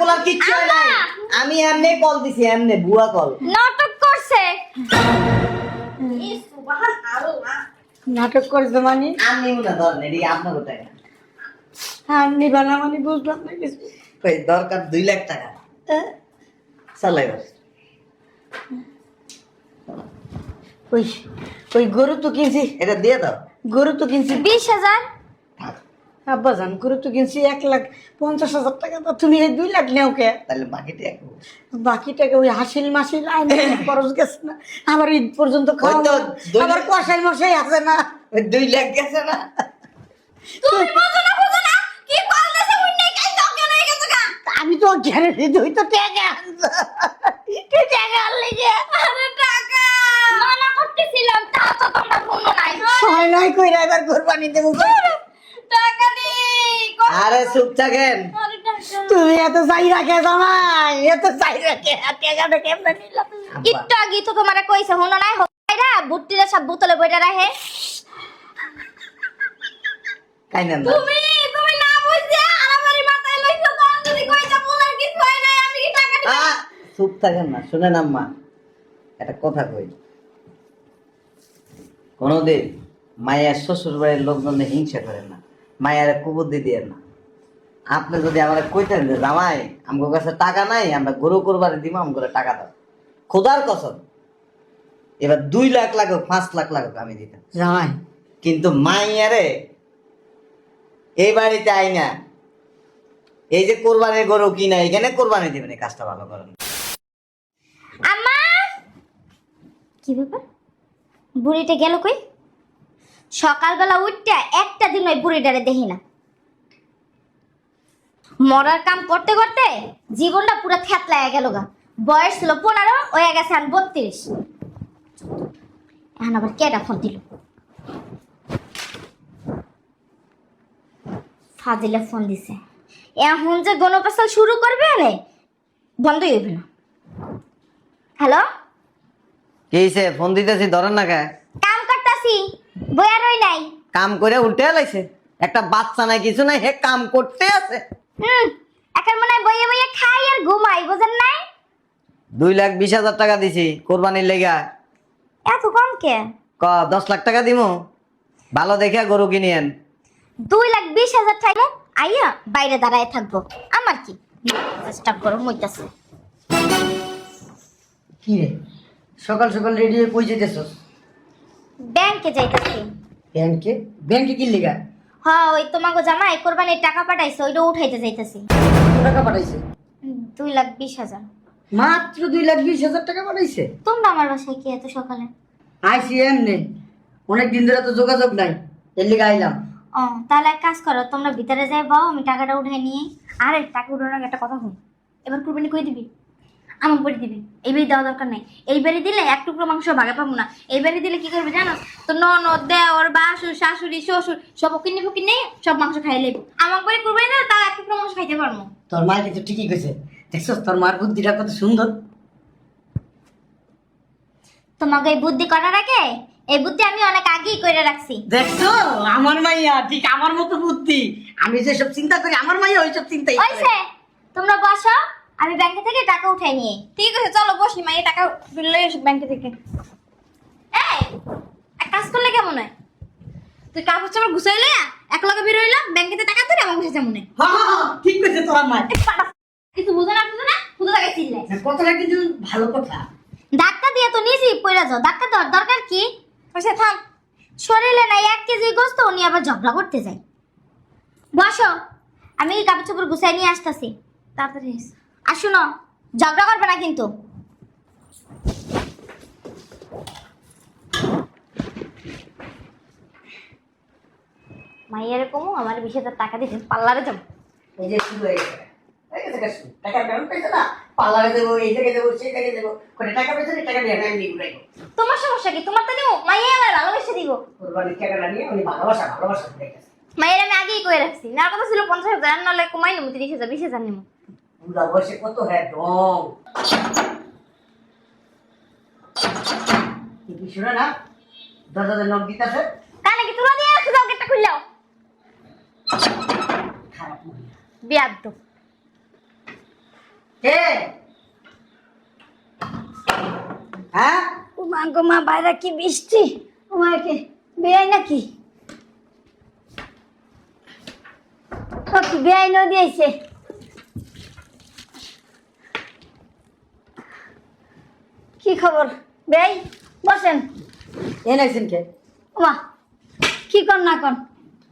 পোলার কিচ্ছু হয় নাই। আমি এমনি কল দিছি, এমনি বুয়া কল। নাটক করছে। নাটক করছে মানে আমি না ধরেন এটি আপনার টাকা। আর নিবা না মানে বুঝলাম না কিছু। কই দরকার 2 লাখ টাকা। চালাই বস। ওই ওই গরু তো কিনছি, এটা দিয়ে দাও। গরু তো কিনছি 20,000। থাক, আব্বা জান, গরু তো কিনছি 1,50,000 টাকা। তো তুমি এই 2 লাখ নেও কে? তাহলে বাকিটা একটু। বাকি টাকা ওই হাসিল মাসিল আইন খরচ গেছে না, আবার ঈদ পর্যন্ত খাওয়া ওই তো হবে। 2 আবার কষাই মশাই আছে না। ওই 2 লাখ গেছে না। তুমি বুঝো না কি বলতেছে মুন্নে কাই তোকে লই গেছে গা। আমি তো ঘরে তুই তো টাকা আনছো, তুই টাকা আনলি কে? আরে টাকা মানা করতেছিলাম তা তো তোমরা শুনো নাই। ছয় নয় কইরা এবার কোরবানি দেবো। টাকা দি। আরে চুপ থাকেন। আরে টাকা। তুমি এত চাই রাখে জামাই, এত চাই রাখে টাকাটা কেমনে নিলাম? আব্বা, একটু আগে তো তোমারে কইছে শুনো নাই হইরা বুট্টিরা সব বোতলে বইরা রাখে। কাইনেন না। তুমি না বুঝছে আমারই মাথায় লইছো তখন যদি কইতা বলার কিছু হয় নাই আমি কি টাকা দিব। চুপ থাকেন না, শুনেন আম্মা, একটা কথা কই। কোনদিন মায়ের শ্বশুর বাড়ির লোকজন হিংসা করেন না, মায়ের কুবুদ্ধি দিয়ে না। আপনি যদি আমার কইতেন যে জামাই আমার কাছে টাকা নাই, আমরা গরু কোরবানি দিব, আমগুলো টাকা দাও, খোদার কসম এবার 2 লাখ লাগুক 5 লাখ লাগুক আমি দিতাম। জামাই কিন্তু মাইয়ারে এই বাড়িতে আই না, এই যে কোরবানির গরু কিনা এখানে কোরবানি দিবেন, এই কাজটা ভালো করেন। আম্মা কি ব্যাপার বুড়িটা গেল কই? সকালবেলা উঠতে একটা দিন ওই বুড়িটারে দেখি না। মরার কাম করতে করতে জীবনটা পুরো থ্যাতলায় গেল গা। বয়স ছিল 15, হয়ে গেছে এখন 32। এখন আবার কেডা ফোন দিল? ফাজিলে ফোন দিছে। এখন যে গণপাসাল শুরু করবে না বন্ধই হইবে না। হ্যালো, কি হইছে? ফোন দিতেছি ধরেন না কে? কাম করতাছি বইয়া রই নাই। কাম করে উল্টে লাইছে, একটা বাচ্চা নাই কিছু নাই, হে কাম করতে আছে। এখন মনে হয় বইয়ে বইয়ে খাই আর ঘুমাই, বুঝেন নাই? 2,20,000 টাকা দিছি কোরবানির লেগা। এত কম কে? 10 লাখ টাকা দিমু, ভালো দেখে গরু কিনিয়েন। 2,20,000 টাকা আইয়া বাইরে দাঁড়ায় থাকবো, আমার কি? চেষ্টা করো মইতাছে। কি রে, সকাল সকাল রেডি হয়ে কই যেতেছস? ব্যাংকে যাইতাছি। ব্যাংকে? ব্যাংকে কি লিগা? হ্যাঁ, ওই তোমাকে জামাই কোরবানির টাকা পাঠাইছে, ওইটা উঠাইতে যাইতাছি। কত টাকা পাঠাইছে? 2,20,000। মাত্র 2,20,000 টাকা পাঠাইছে? তোমরা আমার বাসায় কি এত সকালে? আইসি এমনি, অনেকদিন ধরে তো যোগাযোগ নাই, এর লিগা আইলাম। ও তাহলে এক কাজ করো, তোমরা ভিতরে যাই বাও, আমি টাকাটা উঠাই নিয়ে। আরে টাকা উঠানোর আগে একটা কথা শুন, এবার কুরবানি কই দিবি? আমার বাড়ি দিবি। এই বাড়ি দেওয়া দরকার নাই। এই বাড়ি দিলে এক টুকরো মাংস ভাগে পাবো না। এই বাড়ি দিলে কি করবে জানো? তো ননদ, দেওর, বাসুর, শাশুড়ি, শ্বশুর সব কিনে ফুকি নেই, সব মাংস খাই লেবো। আমার বাড়ি কুরবানি দিলে তাও এক টুকরো মাংস খাইতে পারবো। তোর মা কিন্তু ঠিকই কইছে, দেখছস তোর মার বুদ্ধিটা কত সুন্দর। তোমাকে এই বুদ্ধি করার আগে এই বুদ্ধি আমি অনেক আগেই করে রাখছি। দেখছো আমার মাইয়া ঠিক আমার মতো বুদ্ধি। আমি যে সব চিন্তা করি আমার মাইয়া ওই সব চিন্তাই করে। ওইছে, তোমরা বসো, আমি ব্যাংক থেকে টাকা উঠাই নিয়ে। ঠিক আছে চলো বসি, মা এই টাকা লই এসো ব্যাংক থেকে। এই এক কাজ করলে কেমন হয়? তুই কাপড় চাপড় গুছাইলে এক লগে বের হইলাম, ব্যাংকেতে টাকা তুলে আমার বসে যেমন হ্যাঁ, ঠিক কইছে তোর মা। কিছু বুঝো না বুঝো না, শুধু টাকা চিল্লাই। কথাটা কিন্তু ভালো কথা। ধাক্কা দিয়ে তো নিয়েছি, পড়ে যাও। ধাক্কা দেওয়ার দরকার কি? বসে থাম। শরীরে নাই 1 কেজি গোস্ত, উনি আবার ঝগড়া করতে যায়। বসো, আমি কাপড় চোপড় গুছাই নিয়ে আসতেছি। তাড়াতাড়ি এসো। আর শুনো, ঝগড়া করবে না কিন্তু। মাইয়ারে কমু আমার 20,000 টাকা দিতে পার্লারে যাবো। এই যে শুরু হয়ে গেছে, হয়ে গেছে কাজ। টাকার ব্যাপার পাইছো না, পার্লারে দেবো, এই জায়গায় দেবো, সেই জায়গায় দেবো, করে টাকা পেয়েছো না, টাকা দিয়ে আমি নিব নাই। তোমার সমস্যা কি? তোমার তো নিও, মাইয়া আমার ভালোবেসে দিব। কোরবানির টাকাটা নিয়ে উনি ভালোবাসা করে গেছে। মাইয়ার আমি আগেই কয়ে রাখছি, না কথা ছিল 50,000, নাহলে কমাই নেবো 30,000, 20,000 নেবো। বুড়া বয়সে কত হ্যাঁ ডং। কি শুনে না, দরজাদের নখ দিতেছে। কানে কি তুলা দিয়ে আসছো? যাও গেটটা খুললাও। খারাপ মহিলা। বিয়াদ্দ। কে? হ্যাঁ? ও মা গো মা, বাইরে কি বৃষ্টি! ও মা, কে বেয়াই নাকি? ও কি বেয়াই নদী আইছে? কি খবর বেয়াই? বসেন। এনেছেন কে? ও মা, কি কর না কর?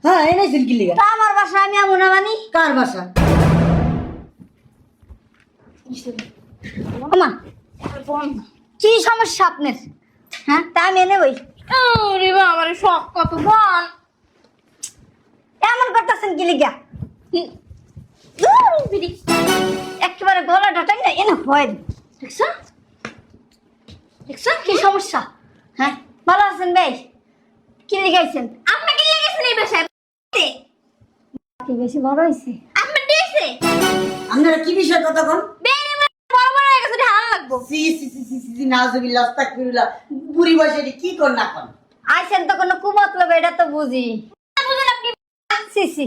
হ্যাঁ, এনেছেন কি লিগা? তা আমার বাসা আমি আমু না মানি? কার বাসা? ও মা, কি সমস্যা আপনার? হ্যাঁ, তা আমি এনে বই। রে বাবা, আমার শখ কত বল। এমন করতেছেন কি লিগা? একেবারে গলা ডাটাই না এনে হয়। দেখছো দেখছো কি সমস্যা? হ্যাঁ, ভালো আছেন ভাই? কি লিখাইছেন? আপনাকে নিয়ে গেছেন এই বাসায়? কি বেশি বড় হয়েছে? আপনার দিয়েছে? আপনারা কি বিষয় কথা কোন? বেরে বড় বড় হয়ে গেছে, ঢাল লাগবো। সি সি সি সি সি নাউজুবিল্লাহ আস্তাগফিরুল্লাহ। বুড়ি বয়সে এটি কি কর না কোন? আইছেন তো কোনো কুমতলব, এটা তো বুঝি। বুঝেন আপনি? সিসি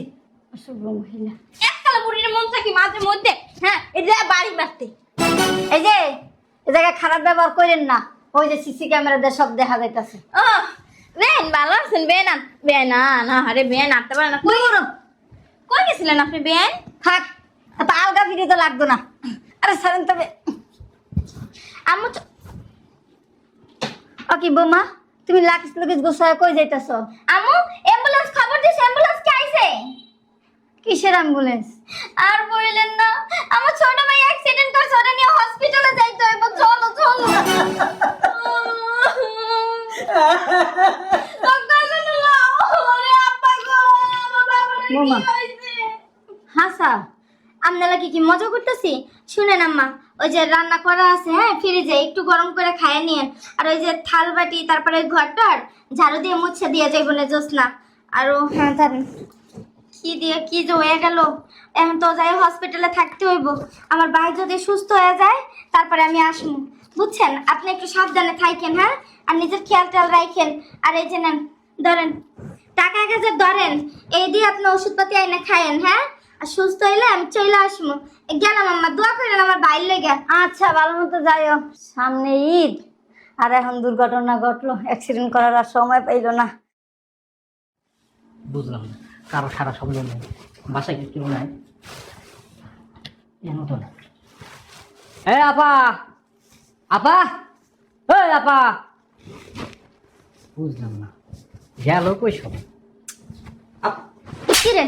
অশুভ মহিলা। এককালে বুড়ির মন থাকি মাঝে মধ্যে, হ্যাঁ, এটা বাড়ি মারতে। এই যে এ জায়গায় খারাপ ব্যবহার করেন না। ওই যে সিসি ক্যামেরা দিয়ে সব দেখা যাইতাছে। বেন ভালো আছেন? বেন বেন না, আরে বেন আনতে পারে না। কই কই গেছিলেন আপনি বেন? থাক, এত আলগা ভিডিও তো লাগতো না। আরে ছাড়েন তবে। আম্মু ও কি বৌমা, তুমি লাকিস লুকিস গোছায় কই যাইতাছ? আম্মু অ্যাম্বুলেন্স খবর দিছে, অ্যাম্বুলেন্স কে আইছে? কিসের অ্যাম্বুলেন্স? আর বললেন না, আমার ছোট ভাই অ্যাক্সিডেন্ট করছে, ওটা নিয়ে হসপিটালে যাইতে হইব। চলো চলো। বৌমা হাসা, আপনারা কি মজা করতেছি? শুনেন আম্মা, ওই যে রান্না করা আছে, হ্যাঁ, ফ্রিজে একটু গরম করে খাইয়ে নিয়েন। আর ওই যে থাল বাটি, তারপরে ঘরটার ঝাড়ু দিয়ে মুছে দিয়ে যাইব না জোসনা। আরো হ্যাঁ ধরেন, কি দিয়ে কি যে হয়ে গেল। এখন তো যাই হসপিটালে থাকতে হইব। আমার ভাই যদি সুস্থ হয়ে যায় তারপরে আমি আসবো, বুঝছেন? আপনি একটু সাবধানে থাকেন, হ্যাঁ, আর নিজের খেয়াল টেয়াল রাখেন। আর এই যে নেন, ধরেন টাকা 1000 ধরেন, এই দিয়ে আপনি ওষুধপাতি আইনা খায়েন, হ্যাঁ। আর সুস্থ হইলে আমি চলে আসবো। গেলাম আম্মা, দোয়া করেন আমার বাইর লেগে। আচ্ছা ভালো মতো যাইও। সামনে ঈদ, আর এখন দুর্ঘটনা ঘটলো, অ্যাক্সিডেন্ট করার আর সময় পাইলো না। বুঝলাম না, কারো সারা শব্দ নেই, বাসায় কি কেউ নাই? এমন তো না। আপা, আপা, আপা, বুঝলাম না, গেল কই সব? কি রে,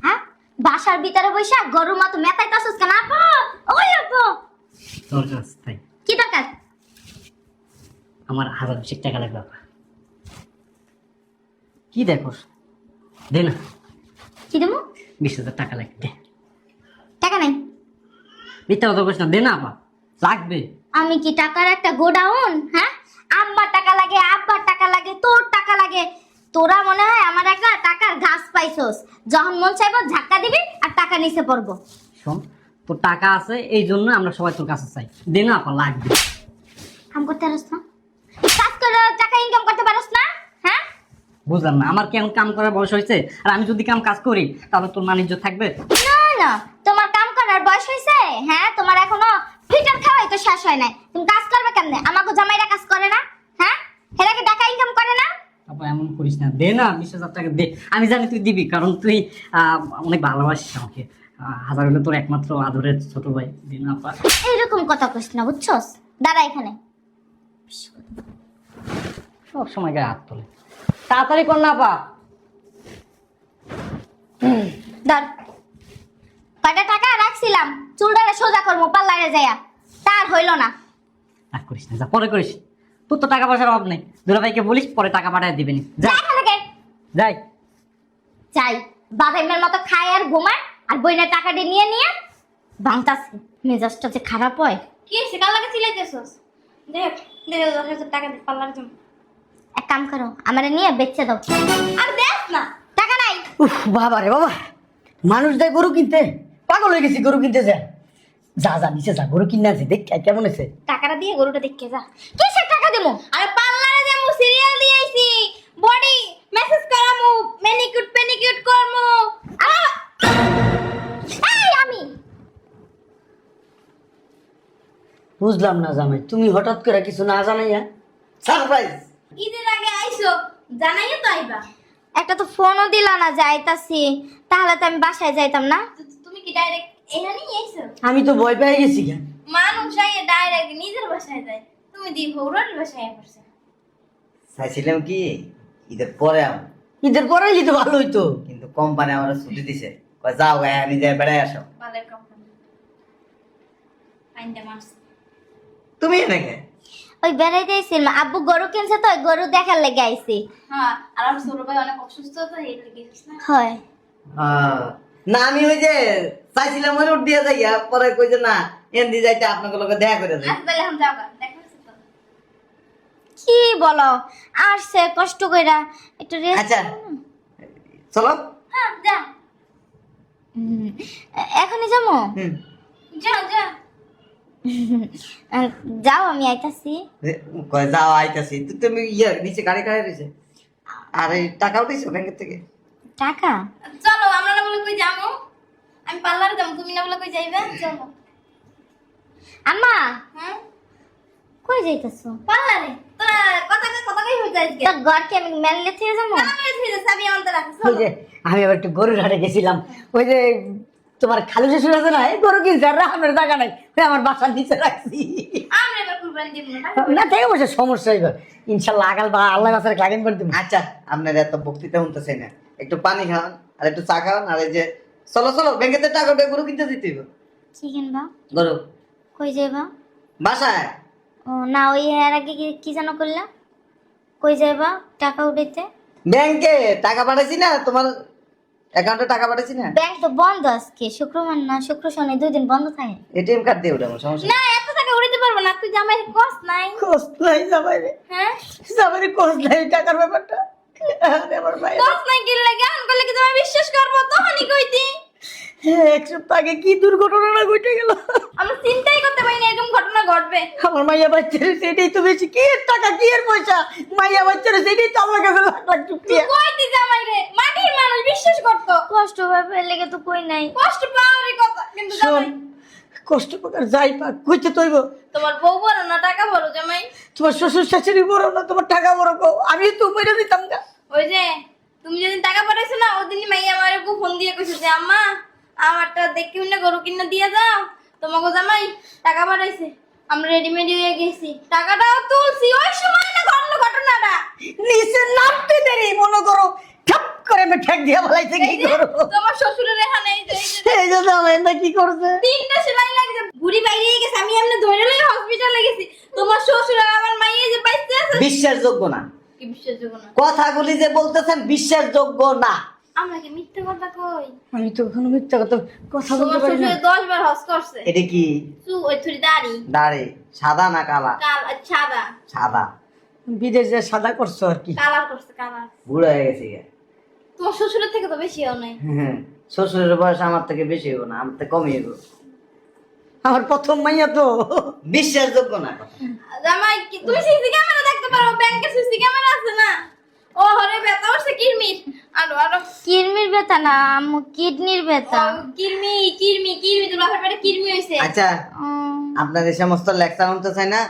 হ্যাঁ, বাসার ভিতরে বসে গরুর মতো মেতাইতাছস কেন? আপা, ওই আপা, তোর কাছ তাই কি দরকার? আমার 1000 টাকা লাগবে আপা। কি দেখো, দে না, কি দেবো? 20,000 টাকা লাগবে। টাকা নাই। মিথ্যা কথা বলিস না, দে না আপা, লাগবে। আমি কি টাকার একটা গোডাউন? হ্যাঁ, আম্মার টাকা লাগে, আব্বার টাকা লাগে, তোর টাকা লাগে। তোরা মনে হয় আমার একটা টাকার গাছ পাইছস, যখন মন চাইবো ঝাক্কা দিবি আর টাকা নিচে পড়বো। শোন, তোর টাকা আছে এই জন্য আমরা সবাই তোর কাছে চাই, দে না আপা, লাগবে। কাম করতে পারস না? কাজ করে টাকা ইনকাম করতে পারস না? হ্যাঁ, বুঝলাম না, আমার কেমন কাম করার বয়স হয়েছে? আর আমি যদি কাজ করি তাহলে তোর বাণিজ্য থাকবে? না না, তোমার কাম করার বয়স হয়েছে? হ্যাঁ, তোমার এখনো ফিটার খাওয়াই তো শেষ হয় নাই। তুমি কাজ করবে কেমনে? আমাকে জামাইরা কাজ করে না? হ্যাঁ, হেরা কি টাকা ইনকাম করে না? আপা এমন করিস না, দে না 20,000 টাকা দে। আমি জানি তুই দিবি, কারণ তুই অনেক ভালোবাসিস আমাকে। 1000 হলে তোর একমাত্র আদরের ছোট ভাই, দে না আপা। এইরকম কথা কইস না, বুঝছস? দাঁড়া এখানে। সব সময় গায়ে হাত তোলে, তাড়াতাড়ি কর না আপা। ধর, কয়টা টাকা রাখছিলাম চুলটারে সোজা করবো পার্লারে যাইয়া, তার হইল না। রাগ করিস না, যা পরে করিস, তোর তো টাকা পয়সার অভাব নেই। দুলা ভাইকে বলিস পরে টাকা পাঠায় দিবেনি, যা। যা এখান থেকে। যাই যাই, বাদাইমের মতো খায় আর ঘুমায়, আর বইনের টাকা দিয়ে নিয়ে বাংতাস। মেজাজটা যে খারাপ হয়। কি হয়েছে, কাল লাগে চিলাইতেছস? দেখ দেখ, 10,000 টাকা দিয়ে পার্লার জন্য। এক কাম করো, আমারে নিয়ে বেচে দাও। আর দেখ না, টাকা নাই। উফ বাবা রে বাবা, মানুষ দেয় গরু কিনতে, পাগল হয়ে গেছি গরু কিনতে। যা যা যা নিচে যা, গরু কিনে আছে, দেখ কেমন আছে। টাকাটা দিয়ে গরুটা দেখে যা। কিসের টাকা দেবো? আরে পার্লারে যাবো, সিরিয়াল দিয়ে আইছি, বডি মেসেজ করামু, ম্যানিকিউর পেনিকিউর করমু। এই আমি বুঝলাম না জামাই, তুমি হঠাৎ করে কিছু না জানাইয়া? সারপ্রাইজ। ঈদের আগে আইছো, জানাইও তো আইবা। একটা তো ফোনও দিলা না যাইতাছি, তাহলে তো আমি বাসায় যাইতাম না। তুমি কি ডাইরেক্ট এখানেই আইছো? আমি তো ভয় পেয়ে গেছি কেন? মানুষ আগে ডাইরেক্ট নিজের বাসায় যায়, তুমি দি ভৌরার বাসায় পড়ছে। চাইছিলাম কি ঈদের পরে ঈদের পরে তো ভালো হইতো। কিন্তু কোম্পানি আমার ছুটি দিছে, কয় যাও গায়ে নিজে বেড়াই আসো। বালের কোম্পানি আইন্দা মাস। তুমি এনেকে ওই বেড়াইতে আইছিলাম, আব্বু গরু কিনছে তো ওই গরু দেখার লেগে আইছি। হ্যাঁ আর আমার ছোট ভাই অনেক অসুস্থ তো এই লেগে গেছে না। হয় না আমি ওই যে চাইছিলাম ওই রোড দিয়ে যাইয়া, পরে কই যে না এন্দি যাইতে আপনাকে লোকে দেখা করে যাই। আজ তাহলে এখন যাও গা, দেখা হচ্ছে তো। কি বলো, আসছে কষ্ট কইরা একটু রেস্ট। আচ্ছা চলো। হ্যাঁ যা এখনই যাবো? হুম যা যা। যাও আমি আইতাছি। কয় যাও আইতাছি। তুমি ইয়ে নিচে গাড়ি খাড়াই রয়েছে, আর এই টাকা উঠেছো ব্যাংকের থেকে? টাকা? চলো আমরা না বলে কই যাবো, আমি পার্লারে যাবো, তুমি না বলে কই যাইবে। চলো। আম্মা হ্যাঁ কই যাইতাছো? পার্লারে তোরা কথা কই হয়ে যায় আজকে। তো ঘর কি আমি মেললে থেকে যাবো? আমি ফিরে চাবি আমার তো রাখছো। ওই যে আমি আবার একটু গরুর হাটে গেছিলাম, ওই যে তোমার খালু শ্বশুর আছে না, এই গরু কিনছে আর রাখানোর জায়গা নাই, ওই আমার বাসার নিচে রাখছি। আমরা এবার কুরবানি দিব না। না থেকে বসে সমস্যা হইব ইনশাল্লাহ, আগাল বা আল্লাহ বাসার লাগেন করে দিব। আচ্ছা আপনার এত বক্তৃতা শুনতেছে না, একটু পানি খাওয়ান আর একটু চা খাওয়ান, আর এই যে চলো চলো ব্যাংকেতে টাকা উঠে গরু কিনতে দিতে হইব। কি কিনবা? গরু কই যাইবা? বাসায়। ও না, ওই এর আগে কি যেন করলা? কই যাইবা টাকা উঠাইতে? ব্যাংকে টাকা পাঠাইছি না, তোমার অ্যাকাউন্টে টাকা পাঠাইছি না। ব্যাংক তো বন্ধ আজকে, শুক্রবার না, শুক্র শনি 2 দিন বন্ধ থাকে। এটিএম কার্ড দিয়ে উঠাবো, সমস্যা না এত টাকা উড়াইতে পারবো না, তুই জামাই কষ্ট নাই। কষ্ট নাই জামাই রে, হ্যাঁ জামাই রে কষ্ট নাই টাকার ব্যাপারটা। আরে আমার ভাই, কষ্ট নাই কি লাগে এখন করলে কি তুমি বিশ্বাস করবো? তখনই কইতি। এক সপ্তাহ আগে কি দুর্ঘটনা ঘটে গেল। আমরা চিন্তাই করতে পারি না এরকম ঘটনা ঘটবে। আমার মাইয়া বাচ্চার সেটাই তো বেশি, কি এর টাকা কি এর পয়সা, মাইয়া বাচ্চার সেটাই তো আমার কাছে লাখ লাখ চুক্তিয়া। কইতি জামাই রে, মাটির মানুষ বিশ্বাস করতো। কষ্ট ভাবে লেগে তো কই নাই। কষ্ট পাওয়ারই কথা, কিন্তু শোন, জামাই কষ্ট পাকার যাই পাক কইতে তৈব, তোমার বউ বড় না টাকা বড় জামাই? তোমার শ্বশুর শাশুড়ি বড় না তোমার টাকা বড় কও, আমি তো মেরে দিতাম না। ওই যে তুমি যেদিন টাকা পাঠাইছো না ওদিনই মাইয়া আমার ফোন দিয়ে কইছো যে আম্মা আমারটা দেখি না গরু কিনে দিয়ে যাও, তোমাকে জামাই টাকা পাঠাইছে, আমরা রেডিমেড হয়ে গেছি, টাকাটাও তুলছি ওই সময় না ঘটলো ঘটনাটা। নিচে নামতে দেরি মনে করো ঠাপ করে আমি ঠেক দিয়ে বলাইতে কি এই যে, করো। তোমার শ্বশুরের এখানে এই যে এই যে জামাই না কি করছে, 3টা সেলাই লাগছে, বুড়ি বাইরে গেছে, আমি এমনি ধরে লই হসপিটালে গেছি। তোমার শ্বশুর আর আমার মাইয়ে যে বাইতে আছে বিশ্বাসযোগ্য না, কি বিশ্বাসযোগ্য না? কথাগুলি যে বলতেছেন বিশ্বাসযোগ্য না। আমরা কি মিথ্যে কথা কই? আমি তো কোনো মিথ্যা কথা কথা বলতে তোমার পারি না। শ্বশুর 10 বার হজ করছে। এটা কি ওই থুরি দাড়ি দাড়ি সাদা না কালা? কাল সাদা সাদা। বিদেশ যে সাদা করছো আর কি। কালার করছে কালার। বুড়ো হয়ে গেছে গে। তোমার শ্বশুরের থেকে তো বেশিও নাই। হ্যাঁ, শ্বশুরের বয়স আমার থেকে বেশি হইব না, আমার থেকে কমই হইব। আমার প্রথম মাইয়া তো। বিশ্বাসযোগ্য না কথা। জামাই তুমি সিসি ক্যামেরা দেখতে পারো, ব্যাংকে সিসি ক্যামেরা আছে না? ও হরে ব্যথা হচ্ছে কিরমির, আরো আরো কিডনির ব্যথা না আম্মু, কিডনির ব্যথা। কিরমি কিরমি কিরমি, তোর বাপের পেটে কিরমি হইছে। আচ্ছা উম, আপনার এই সমস্ত লেকচার শুনতে চাই না,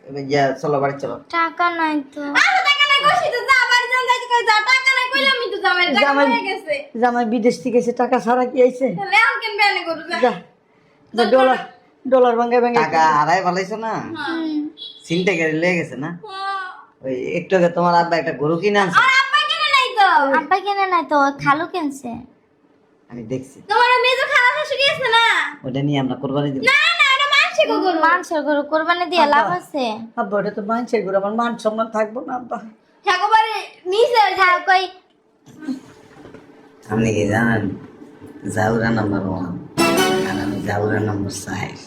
এবার গিয়া চলো বাড়ি চলো। টাকা নাই তো। আরে টাকা নাই কইছি তো, যা বাড়ি যান যাইতে কই, যা টাকা নাই কইলামই তো, জামাই টাকা জামাই হয়ে গেছে। জামাই বিদেশ থেকে এসে টাকা ছাড়া কি আইছে? তাহলে এখন কেন বেয়ানে করু যা? যা যা, ডলার ডলার ভাঙে ভাঙে টাকা হারাই পালাইছো না, সিনটা গেড়ে লেগে গেছে না। ওই একটু আগে তোমার আব্বা একটা গরু কিনে আনছে, আর আব্বা কেন নাই তো? আব্বা কেনে নাই তো, খালু কেনছে। আমি দেখছি। তোমার মেজো খালা শাশুড়ি আছে না? ওটা নিয়ে আমরা কোরবানি দিব। না না ওটা মানছে গো গরু। মানুষের গরু কোরবানি দিয়ে লাভ আছে? আব্বা ওটা তো মানুষের ঘুরে, আমার মান সম্মান থাকবো না আব্বা। ঠাকুরবাড়ি নিচে হ্যাঁ কই আপনি কি জানেন জাউরা নাম্বার 1 আর আমি জাউরা নাম্বার 5।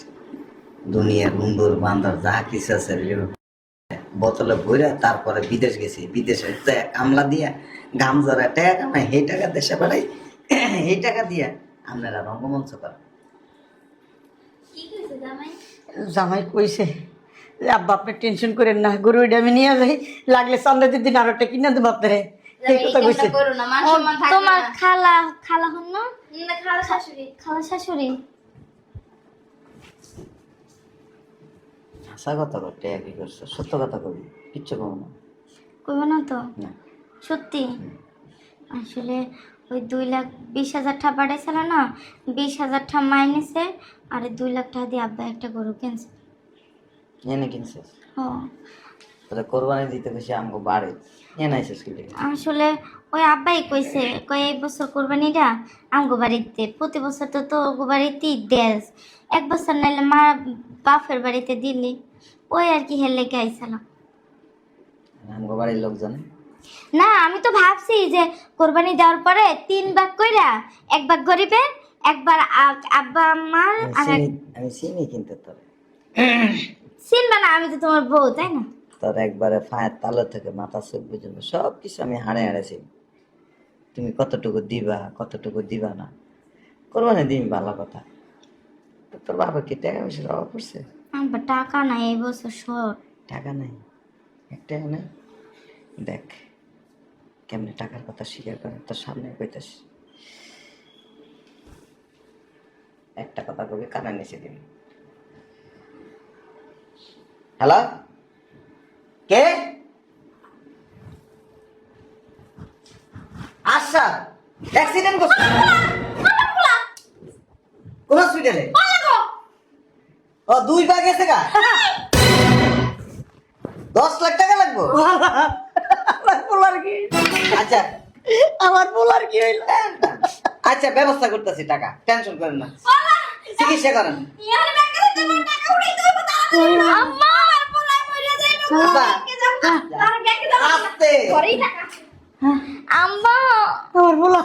দুনিয়ার বন্ধুর বান্ধব যা কিছু আছে বোতলে ভরে তারপরে বিদেশ গেছি, বিদেশে কামলা দিয়া গাম জরা টাকা কামাই, সেই টাকা দেশে পাঠাই, এই টাকা দিয়া আপনারা রঙ্গমঞ্চ করেন। কি কইছে জামাই? জামাই কইছে যে আব্বা আপনি টেনশন করেন না, গরু এটা আমি নিয়ে যাই, লাগলে চান্দাদের দিন আরো একটা কিনা দেবো আপনারে, এই কথা কইছে। করো না, মান সম্মান থাকবে তোমার না। খালা খালা হন না? না খালা শাশুড়ি। খালা শাশুড়ি। আশা কথা কর, টাকা কি করছো? সত্য কথা কবি, কিচ্ছু কব না। কইব না তো? না। সত্যি? আসলে ওই 2,20,000 টাকা পাঠাইছিল না, 20,000 টাকা মাইনেছে, আর 2 লাখ টাকা দিয়ে আব্বা একটা গরু কিনছে। এনে কিনছিস? ও তোরা কোরবানি দিতে গেছি আমাকে বাড়ি, এনে আইসিস কি লিগে? আসলে ওই আব্বাই কইছে, কয় এই বছর কোরবানিটা আমগো বাড়িতে, প্রতি বছর তো তোগো বাড়িতেই দেশ, এক বছর নাইলে মা বাপের বাড়িতে দিলি, ওই আর কি হেলে গাইছিলাম। আমাকে বাড়ির লোক জানে? না আমি তো ভাবছি যে কোরবানি দেওয়ার পরে 3 ভাগ কইরা, 1 ভাগ গরিবে, একবার আব্বা আমার, আর আমি চিনি কিন্তু তোর, চিনবা না, আমি তো তোমার বউ, তাই না? তোর একবারে ফায়ের তালো থেকে মাথা চোখ পর্যন্ত সব কিছু আমি হাড়ে হাড়েছি। তুমি কতটুকু দিবা কতটুকু দিবা না, কোরবানি দিন ভালো কথা। তো তোর বাবা কি টাকা পয়সার অভাব পড়ছে? আমার টাকা নাই এই বছর শর্ট। টাকা নাই, একটা নাই। দেখ কেমনে টাকার কথা স্বীকার করে, তোর সামনে কইতাস। একটা কথা কবি কানে নিচে দিন। হ্যালো, কে? আচ্ছা, অ্যাক্সিডেন্ট করছে কোন হসপিটালে? ও 2 ভাগ গেছে গা, 10 লাখ টাকা লাগবে। আমার পোলার কি, আচ্ছা আমার পোলার কি হইল? আচ্ছা ব্যবস্থা করতেছি, টাকা টেনশন করেন না, চিকিৎসা করেন। বাবা, আস্তে। আম্মা আমার পোলা,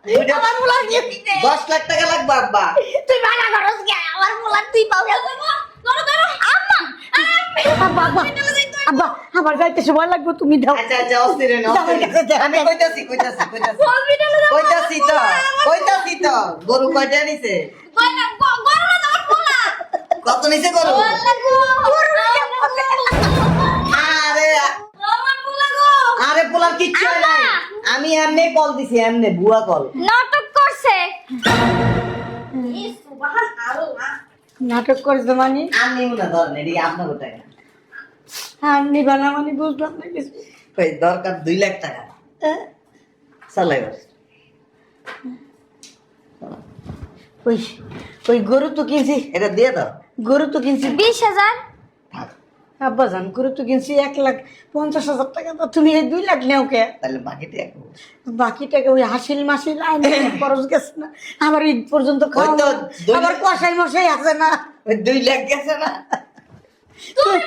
দুইটা- আমার পোলার কি হইছে? 10 লাখ টাকা লাগবে আব্বা। তুই মানা করস কে? আমার পোলার তুই পাও আম্মা, আব্বা আমার যাইতে সময় লাগবে, তুমি দাও। আচ্ছা আচ্ছা অস্থির হইন, অস্থির হইন। আমি কইতাছি তো গরু কয়টা নিছে? কত নিছে গরু? আরে আরে পোলার কিচ্ছু হয় নাই, আমি এমনি কল দিছি, এমনি বুয়া কল। নাটক করছে। নাটক করছে মানে? আমি মনে ধরেন এদিকে আপনার টাকা আমি বানা মানে বুঝলাম না কিছু। কই দরকার 2 লাখ টাকা চালাই বস। ওই ওই গরু তো কিনছি, এটা দিয়ে দাও। গরু তো কিনছি 20,000? থাক, আব্বা জান, গরু তো কিনছি 1,50,000 টাকা, তো তুমি এই 2 লাখ নেও কে? তাহলে বাকিটা এক বাকি টাকা ওই হাসিল মাসিল আইনে খরচ গেছে না, আবার ঈদ পর্যন্ত খাওয়া, ওই তো দুই- আবার কষাই মশাই আছে না। ওই 2 লাখ গেছে না। তুমি